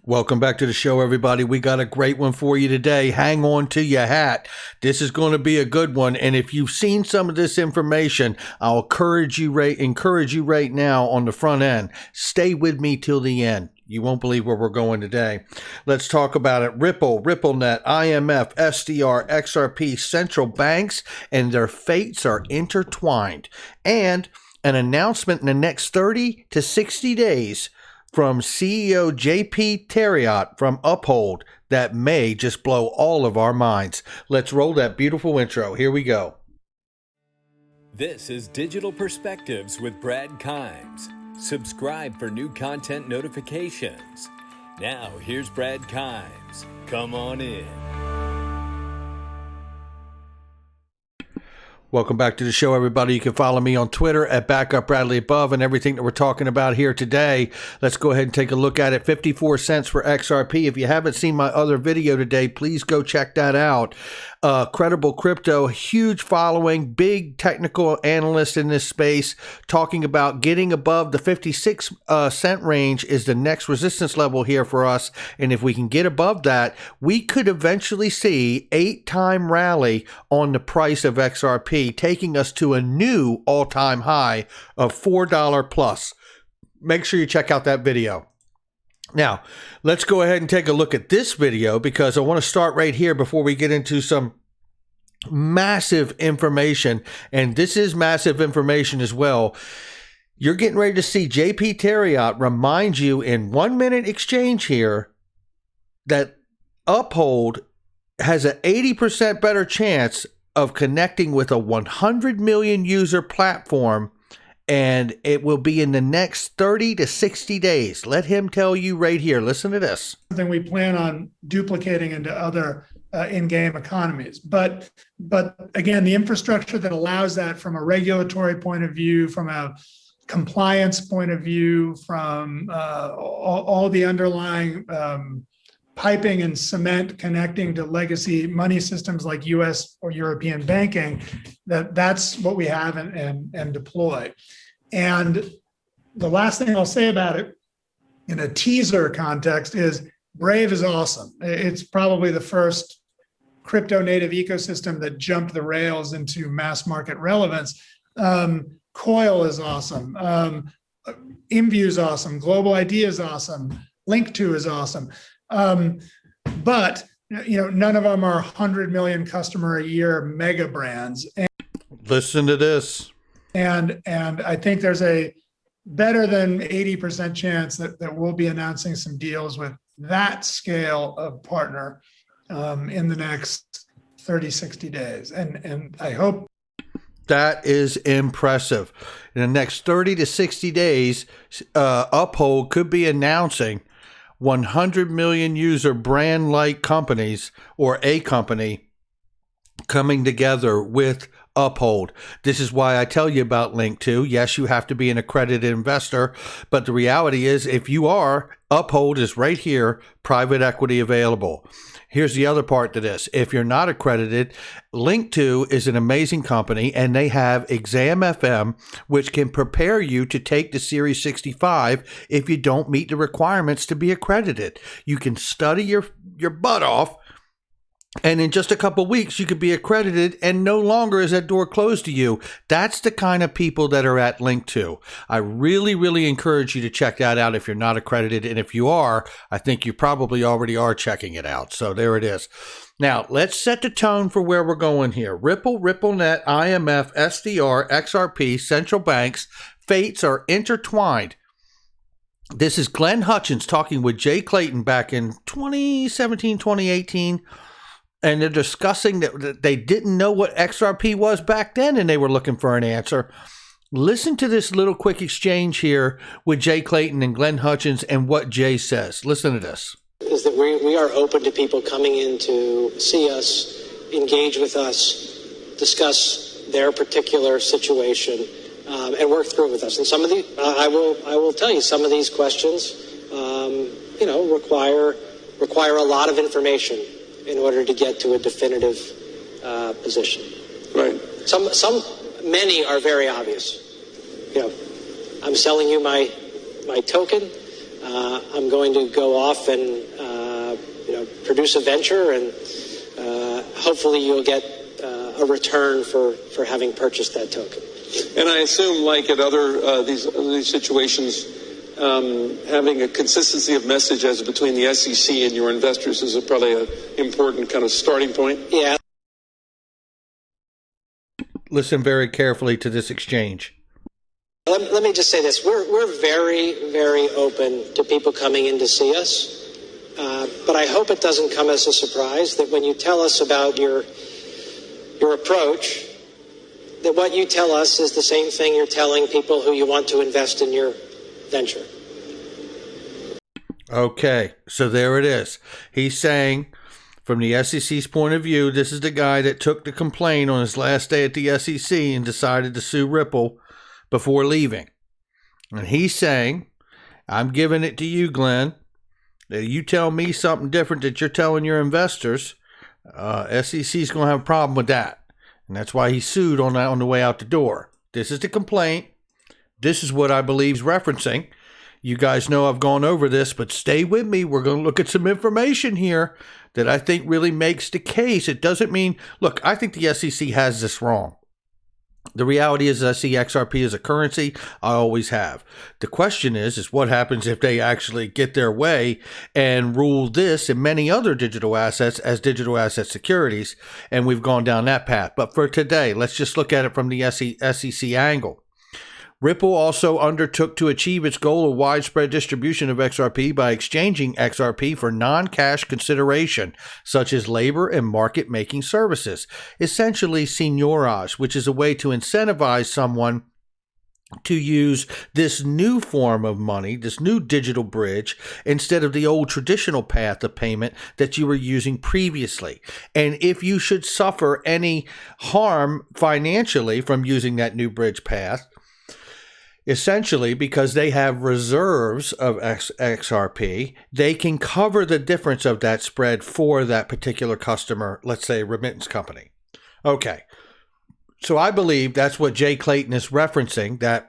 Welcome back to the show, everybody. We got a great one for you today. Hang on to your hat. This is going to be a good one. And if you've seen some of this information, I'll encourage you right now on the front end. Stay with me till the end. You won't believe where we're going today. Let's talk about it. Ripple, RippleNet, IMF, SDR, XRP, central banks, and their fates are intertwined. And an announcement in the next 30 to 60 days from CEO JP Terriot from Uphold that may just blow all of our minds. Let's roll that beautiful intro. Here we go. This is Digital Perspectives with Brad Kimes. Subscribe for new content notifications. Now, here's Brad Kimes. Come on in. Welcome back to the show, everybody. You can follow me on Twitter at BackupBradleyAbove and everything that we're talking about here today. Let's go ahead and take a look at it. 54 cents for XRP. If you haven't seen my other video today, please go check that out. Credible Crypto, huge following, big technical analyst in this space, talking about getting above the 56 cent range is the next resistance level here for us. And if we can get above that, we could eventually see 8-time rally on the price of XRP, taking us to a new all-time high of $4 plus. Make sure you check out that video. Now, let's go ahead and take a look at this video because I want to start right here before we get into some massive information. And this is massive information as well. You're getting ready to see JP Terriot remind you in 1 minute exchange here that Uphold has an 80% better chance of connecting with a 100 million user platform, and it will be in the next 30 to 60 days. Let him tell you right here. Listen to this. Something we plan on duplicating into other in-game economies. But again, the infrastructure that allows that from a regulatory point of view, from a compliance point of view, from all the underlying piping and cement connecting to legacy money systems like US or European banking, that's what we have and deploy. And the last thing I'll say about it in a teaser context is Brave is awesome. It's probably the first crypto native ecosystem that jumped the rails into mass market relevance. Coil is awesome. InView is awesome. Global ID is awesome. Link2 is awesome. But none of them are 100 million customer a year mega brands. And listen to this. And I think there's a better than 80% chance that we'll be announcing some deals with that scale of partner in the next 30, 60 days. And I hope that is impressive. In the next 30 to 60 days, Uphold could be announcing 100 million user brand-like companies or a company coming together with Uphold. This is why I tell you about Link2. Yes, you have to be an accredited investor, but the reality is if you are, Uphold is right here, private equity available. Here's the other part to this. If you're not accredited, Link2 is an amazing company, and they have ExamFM, which can prepare you to take the Series 65 if you don't meet the requirements to be accredited. You can study your butt off, and in just a couple of weeks, you could be accredited, and no longer is that door closed to you. That's the kind of people that are at Link2. I really, really encourage you to check that out if you're not accredited. And if you are, I think you probably already are checking it out. So there it is. Now, let's set the tone for where we're going here. Ripple, RippleNet, IMF, SDR, XRP, central banks, fates are intertwined. This is Glenn Hutchins talking with Jay Clayton back in 2017, 2018. And they're discussing that they didn't know what XRP was back then, and they were looking for an answer. Listen to this little quick exchange here with Jay Clayton and Glenn Hutchins and what Jay says. Listen to this. Is that we are open to people coming in to see us, engage with us, discuss their particular situation, and work through it with us. And some of the, I will tell you, some of these questions, require a lot of information in order to get to a definitive position. Right. Many are very obvious. I'm selling you my token. I'm going to go off and produce a venture, and hopefully you'll get a return for having purchased that token. And I assume, like at other these situations, having a consistency of message as between the SEC and your investors is probably an important kind of starting point. Yeah. Listen very carefully to this exchange. Let me just say this. We're very, very open to people coming in to see us. But I hope it doesn't come as a surprise that when you tell us about your approach, that what you tell us is the same thing you're telling people who you want to invest in your venture. Okay, so there it is. He's saying, from the SEC's point of view, this is the guy that took the complaint on his last day at the SEC and decided to sue Ripple before leaving. And he's saying, I'm giving it to you, Glenn. You tell me something different that you're telling your investors, SEC's going to have a problem with that. And that's why he sued on the way out the door. This is the complaint. This is what I believe he's referencing. You guys know I've gone over this, but stay with me. We're going to look at some information here that I think really makes the case. It doesn't mean, look, I think the SEC has this wrong. The reality is I see XRP as a currency. I always have. The question is what happens if they actually get their way and rule this and many other digital assets as digital asset securities? And we've gone down that path. But for today, let's just look at it from the SEC angle. Ripple also undertook to achieve its goal of widespread distribution of XRP by exchanging XRP for non-cash consideration, such as labor and market-making services, essentially seigniorage, which is a way to incentivize someone to use this new form of money, this new digital bridge, instead of the old traditional path of payment that you were using previously. And if you should suffer any harm financially from using that new bridge path, essentially, because they have reserves of XRP, they can cover the difference of that spread for that particular customer, let's say a remittance company. Okay, so I believe that's what Jay Clayton is referencing, that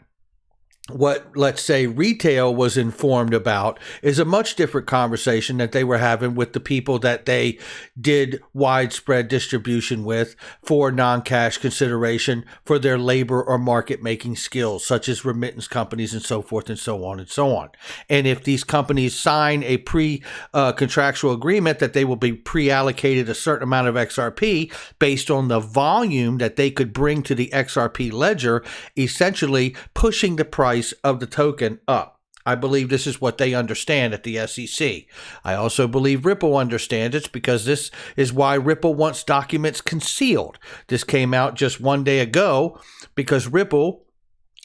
what, let's say, retail was informed about is a much different conversation that they were having with the people that they did widespread distribution with for non-cash consideration for their labor or market-making skills, such as remittance companies and so forth and so on and so on. And if these companies sign a contractual agreement that they will be pre-allocated a certain amount of XRP based on the volume that they could bring to the XRP ledger, essentially pushing the price of the token up. I believe this is what they understand at the SEC. I also believe Ripple understands it, because this is why Ripple wants documents concealed. This came out just one day ago because Ripple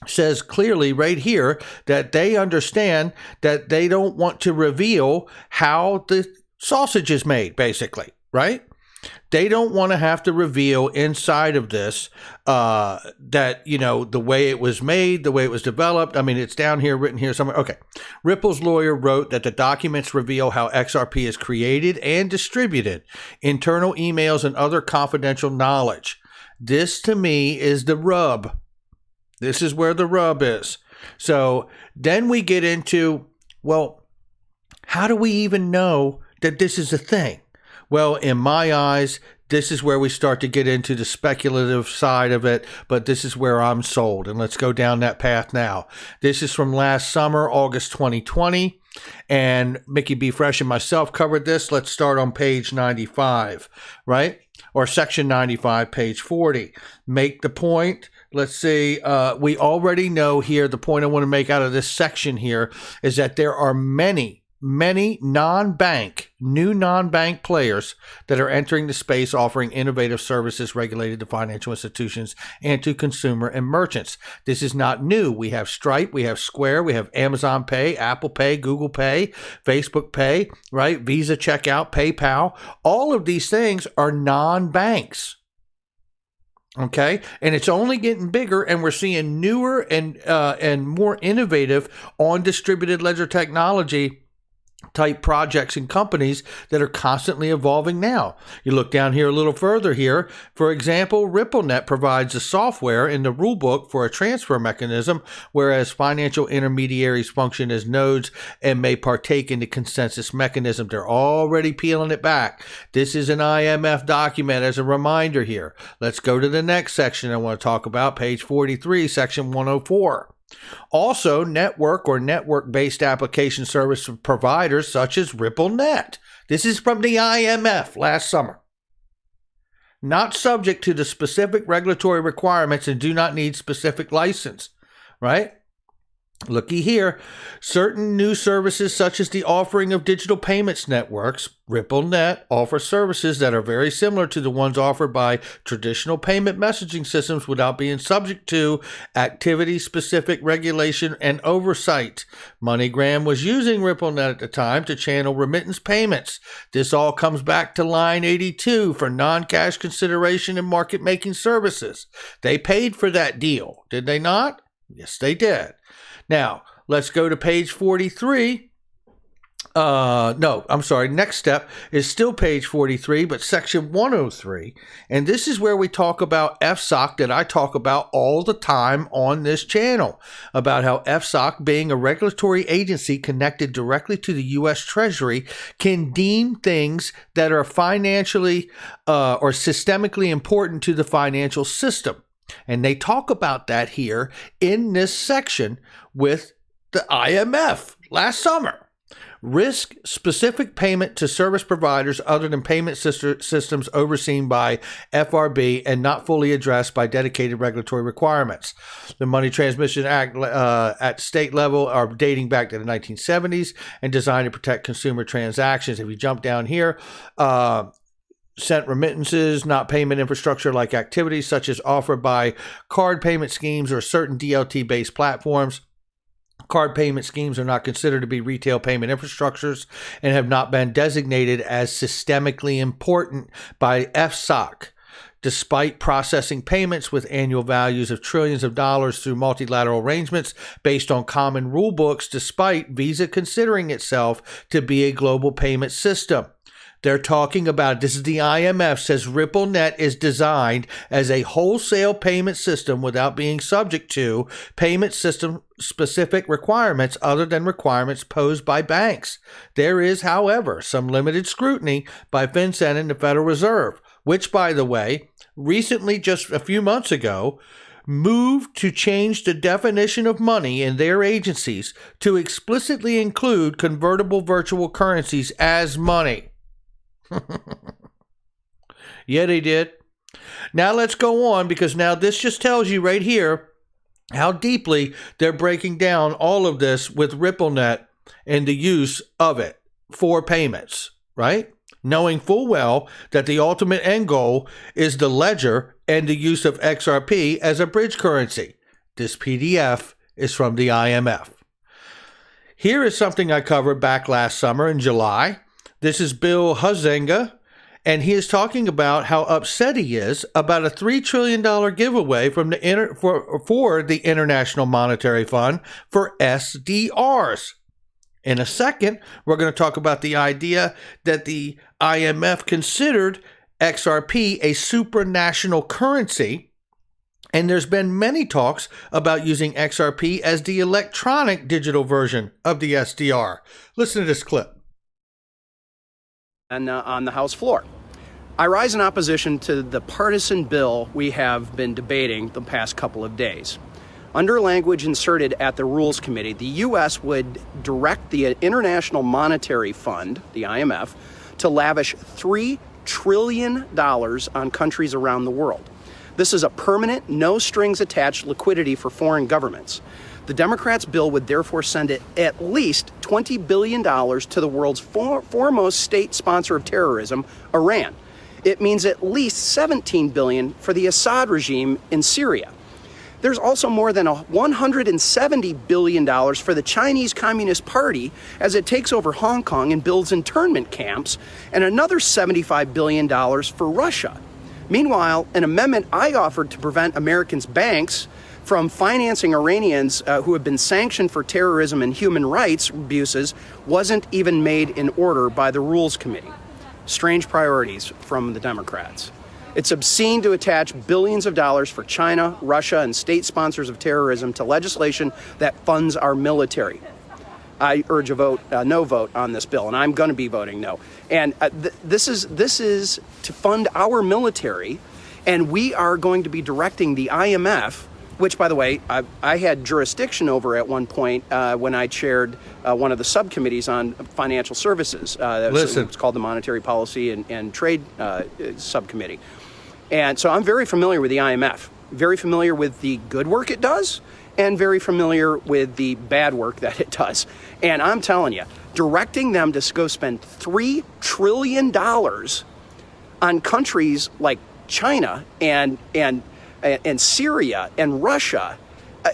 says clearly right here that they understand that they don't want to reveal how the sausage is made, basically, right? They don't want to have to reveal inside of this that, the way it was made, the way it was developed. I mean, it's down here, written here somewhere. Okay. Ripple's lawyer wrote that the documents reveal how XRP is created and distributed, internal emails, and other confidential knowledge. This, to me, is the rub. This is where the rub is. So then we get into, well, how do we even know that this is a thing? Well, in my eyes, this is where we start to get into the speculative side of it, but this is where I'm sold. And let's go down that path now. This is from last summer, August 2020, and Mickey B. Fresh and myself covered this. Let's start on page 95, right? Or section 95, page 40. Make the point. Let's see. We already know here, the point I want to make out of this section here is that there are many new non-bank players that are entering the space, offering innovative services regulated to financial institutions and to consumer and merchants. This is not new. We have Stripe, we have Square, we have Amazon Pay, Apple Pay, Google Pay, Facebook Pay, right? Visa Checkout, PayPal. All of these things are non-banks. Okay, and it's only getting bigger, and we're seeing newer and more innovative on distributed ledger technology type projects and companies that are constantly evolving now. You look down here a little further here. For example, RippleNet provides the software in the rulebook for a transfer mechanism, whereas financial intermediaries function as nodes and may partake in the consensus mechanism. They're already peeling it back. This is an IMF document as a reminder here. Let's go to the next section I want to talk about, page 43, section 104. Also, network or network-based application service providers such as RippleNet. This is from the IMF last summer. Not subject to the specific regulatory requirements and do not need specific license, right? Looky here, certain new services such as the offering of digital payments networks, RippleNet offers services that are very similar to the ones offered by traditional payment messaging systems without being subject to activity-specific regulation and oversight. MoneyGram was using RippleNet at the time to channel remittance payments. This all comes back to line 82 for non-cash consideration and market-making services. They paid for that deal, did they not? Yes, they did. Now, let's go to page 43. Next step is still page 43, but section 103. And this is where we talk about FSOC that I talk about all the time on this channel, about how FSOC, being a regulatory agency connected directly to the U.S. Treasury, can deem things that are financially or systemically important to the financial system. And they talk about that here in this section with the IMF last summer. Risk-specific payment to service providers other than payment systems overseen by FRB and not fully addressed by dedicated regulatory requirements. The Money Transmission Act at state level are dating back to the 1970s and designed to protect consumer transactions. If you jump down here, sent remittances, not payment infrastructure like activities such as offered by card payment schemes or certain DLT-based platforms. Card payment schemes are not considered to be retail payment infrastructures and have not been designated as systemically important by FSOC. Despite processing payments with annual values of trillions of dollars through multilateral arrangements based on common rule books, despite Visa considering itself to be a global payment system. They're talking about, this is the IMF, says RippleNet is designed as a wholesale payment system without being subject to payment system specific requirements other than requirements posed by banks. There is, however, some limited scrutiny by FinCEN and the Federal Reserve, which, by the way, recently, just a few months ago, moved to change the definition of money in their agencies to explicitly include convertible virtual currencies as money. Yeah, they did. Now let's go on, because now this just tells you right here how deeply they're breaking down all of this with RippleNet and the use of it for payments, right? Knowing full well that the ultimate end goal is the ledger and the use of XRP as a bridge currency. This PDF is from the IMF. Here is something I covered back last summer in July. This is Bill Huizenga, and he is talking about how upset he is about a $3 trillion giveaway from the for the International Monetary Fund for SDRs. In a second, we're going to talk about the idea that the IMF considered XRP a supranational currency, and there's been many talks about using XRP as the electronic digital version of the SDR. Listen to this clip. And on the House floor, I rise in opposition to the partisan bill we have been debating the past couple of days. Under language inserted at the Rules Committee, the U.S. would direct the International Monetary Fund, the IMF, to lavish $3 trillion on countries around the world. This is a permanent, no-strings-attached liquidity for foreign governments. The Democrats' bill would therefore send at least $20 billion to the world's foremost state sponsor of terrorism, Iran. It means at least $17 billion for the Assad regime in Syria. There's also more than $170 billion for the Chinese Communist Party as it takes over Hong Kong and builds internment camps, and another $75 billion for Russia. Meanwhile, an amendment I offered to prevent Americans' banks from financing Iranians who have been sanctioned for terrorism and human rights abuses wasn't even made in order by the Rules Committee. Strange priorities from the Democrats. It's obscene to attach billions of dollars for China, Russia, and state sponsors of terrorism to legislation that funds our military. I urge a no vote on this bill, and I'm going to be voting no. And this is to fund our military, and we are going to be directing the IMF, which, by the way, I had jurisdiction over at one point when I chaired one of the subcommittees on financial services. It's called the Monetary Policy and Trade Subcommittee. And so I'm very familiar with the IMF, very familiar with the good work it does, and very familiar with the bad work that it does. And I'm telling you, directing them to go spend $3 trillion on countries like China and Syria and Russia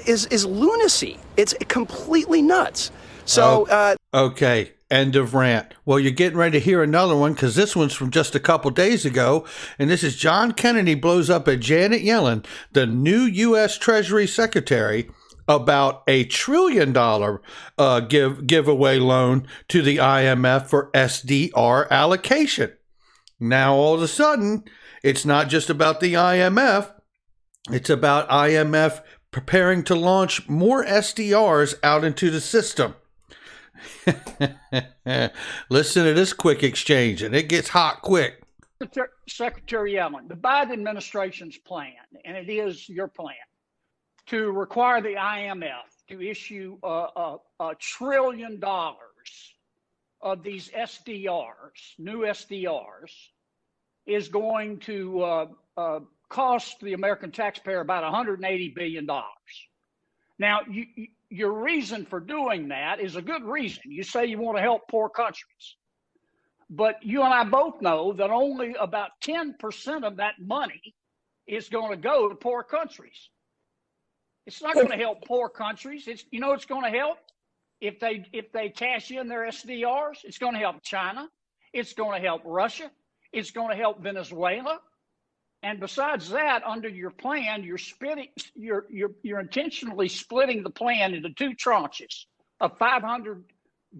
is lunacy. It's completely nuts. So okay, end of rant. Well, you're getting ready to hear another one because this one's from just a couple days ago, and this is John Kennedy blows up at Janet Yellen, the new U.S. Treasury Secretary, about $1 trillion giveaway loan to the IMF for SDR allocation. Now, all of a sudden, it's not just about the IMF. It's about IMF preparing to launch more SDRs out into the system. Listen to this quick exchange, and it gets hot quick. Secretary Yellen, the Biden administration's plan, and it is your plan, to require the IMF to issue $1 trillion of these SDRs, new SDRs, is going to cost the American taxpayer about $180 billion. Now, your reason for doing that is a good reason. You say you want to help poor countries. But you and I both know that only about 10% of that money is going to go to poor countries. It's not going to help poor countries. It's going to help if they cash in their SDRs. It's going to help China. It's going to help Russia. It's going to help Venezuela. And besides that, under your plan, you're intentionally splitting the plan into two tranches of $500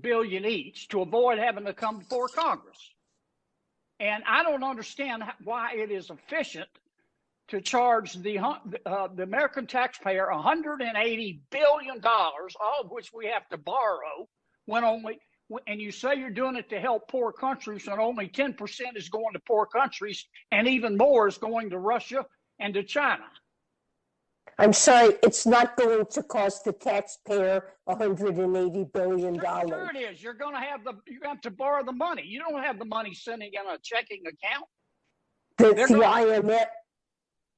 billion each to avoid having to come before Congress. And I don't understand why it is efficient to charge the American taxpayer $180 billion, all of which we have to borrow, and you say you're doing it to help poor countries, and only 10% is going to poor countries, and even more is going to Russia and to China. I'm sorry, it's not going to cost the taxpayer $180 billion. Sure it is. You're going to have to borrow the money. You don't have the money sitting in a checking account. IMF.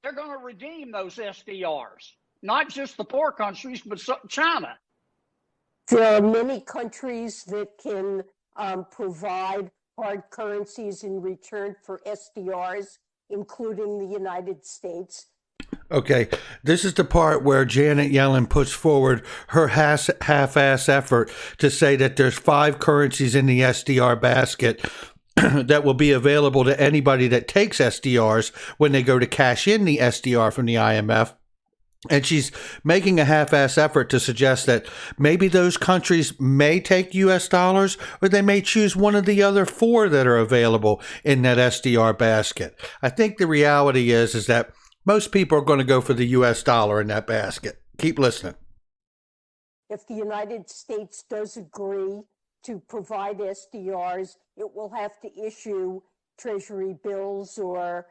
They're going to redeem those SDRs, not just the poor countries, but China. There are many countries that can provide hard currencies in return for SDRs, including the United States. Okay, this is the part where Janet Yellen puts forward her half-ass effort to say that there's 5 currencies in the SDR basket that will be available to anybody that takes SDRs when they go to cash in the SDR from the IMF. And she's making a half-ass effort to suggest that maybe those countries may take U.S. dollars, or they may choose one of the other 4 that are available in that SDR basket. I think the reality is that most people are going to go for the U.S. dollar in that basket. Keep listening. If the United States does agree to provide SDRs, it will have to issue treasury bills or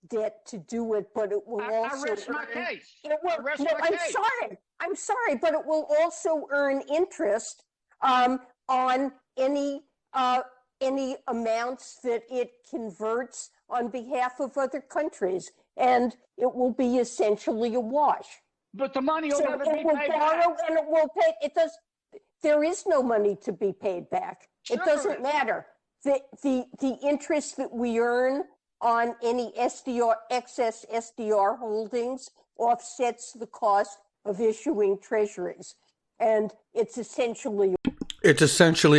debt to do it, but it will also. I rest my case. I'm sorry, but it will also earn interest on any amounts that it converts on behalf of other countries, and it will be essentially a wash. But the money will never be paid back. And it will pay. It does. There is no money to be paid back. Sure. It doesn't matter. The interest that we earn on any excess SDR holdings offsets the cost of issuing treasuries. And it's essentially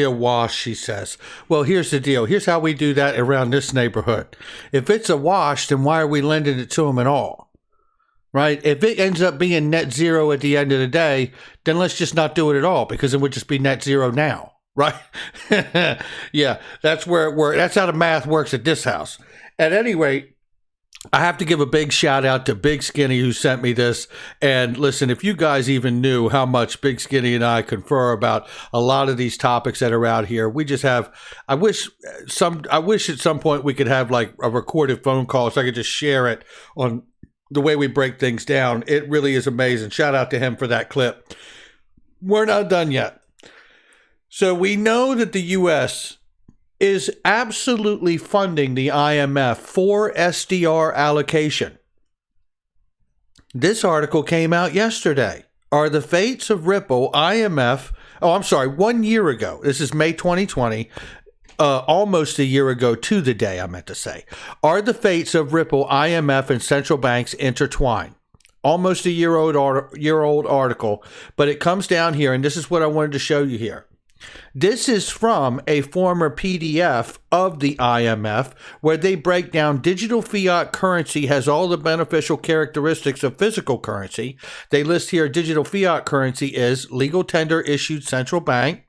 a wash, she says. Well, here's the deal. Here's how we do that around this neighborhood. If it's a wash, then why are we lending it to them at all? right? If it ends up being net zero at the end of the day, then let's just not do it at all, because it would just be net zero now, right? Yeah, that's that's how the math works at this house. At any rate, I have to give a big shout out to Big Skinny, who sent me this. And listen, if you guys even knew how much Big Skinny and I confer about a lot of these topics that are out here, we just have, I wish at some point we could have like a recorded phone call so I could just share it on the way we break things down. It really is amazing. Shout out to him for that clip. We're not done yet. So we know that the U.S. is absolutely funding the IMF for SDR allocation. This article came out yesterday. Are the fates of Ripple, IMF, 1 year ago. This is May 2020, almost a year ago to the day, I meant to say. Are the fates of Ripple, IMF, and central banks intertwined? Almost a year-old article, but it comes down here, and this is what I wanted to show you here. This is from a former PDF of the IMF, where they break down digital fiat currency has all the beneficial characteristics of physical currency. They list here digital fiat currency is legal tender issued central bank,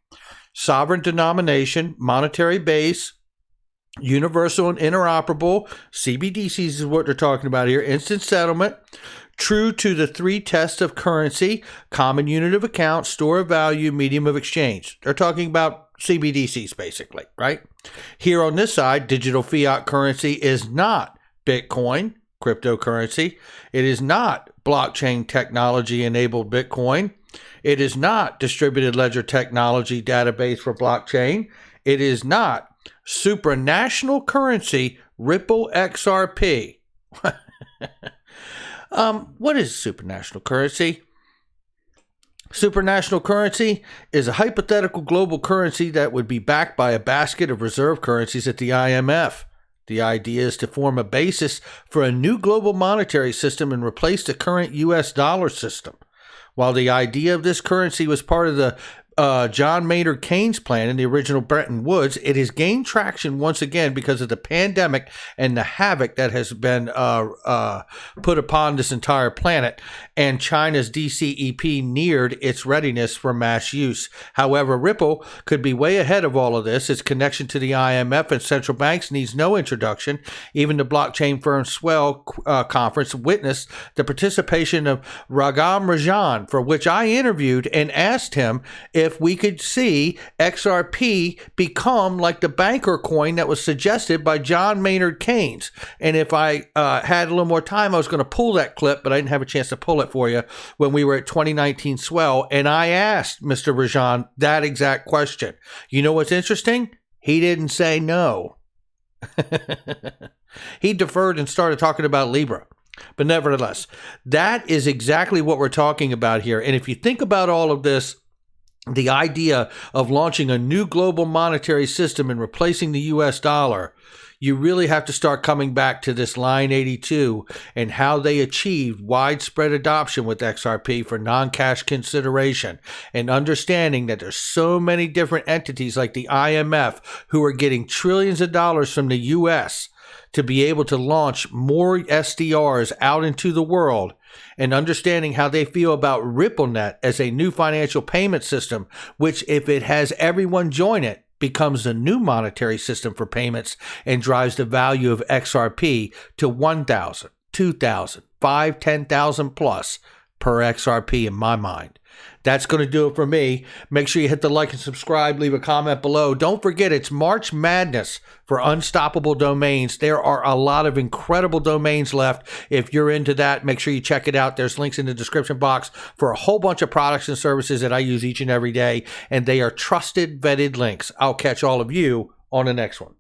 sovereign denomination, monetary base, universal and interoperable, CBDCs is what they're talking about here, instant settlement, true to the three tests of currency, common unit of account, store of value, medium of exchange. They're talking about CBDCs basically, right? Here on this side, digital fiat currency is not Bitcoin, cryptocurrency. It is not blockchain technology enabled Bitcoin. It is not distributed ledger technology database for blockchain. It is not supranational currency Ripple XRP. What is supranational currency? Supranational currency is a hypothetical global currency that would be backed by a basket of reserve currencies at the IMF. The idea is to form a basis for a new global monetary system and replace the current US dollar system. While the idea of this currency was part of the John Maynard Keynes plan in the original Bretton Woods, it has gained traction once again because of the pandemic and the havoc that has been put upon this entire planet, and China's DCEP neared its readiness for mass use. However, Ripple could be way ahead of all of this. Its connection to the IMF and central banks needs no introduction. Even the blockchain firm Swell conference witnessed the participation of Ragam Rajan, for which I interviewed and asked him if we could see XRP become like the banker coin that was suggested by John Maynard Keynes. And if I had a little more time, I was going to pull that clip, but I didn't have a chance to pull it for you when we were at 2019 Swell. And I asked Mr. Rajan that exact question. You know what's interesting? He didn't say no. He deferred and started talking about Libra. But nevertheless, that is exactly what we're talking about here. And if you think about all of this, the idea of launching a new global monetary system and replacing the US dollar, you really have to start coming back to this line 82 and how they achieved widespread adoption with XRP for non-cash consideration, and understanding that there's so many different entities like the IMF who are getting trillions of dollars from the US to be able to launch more SDRs out into the world, and understanding how they feel about RippleNet as a new financial payment system, which, if it has everyone join it, becomes a new monetary system for payments and drives the value of XRP to 1,000, 2,000, 5, 10,000 plus per XRP in my mind. That's going to do it for me. Make sure you hit the like and subscribe. Leave a comment below. Don't forget, it's March Madness for Unstoppable Domains. There are a lot of incredible domains left. If you're into that, make sure you check it out. There's links in the description box for a whole bunch of products and services that I use each and every day, and they are trusted, vetted links. I'll catch all of you on the next one.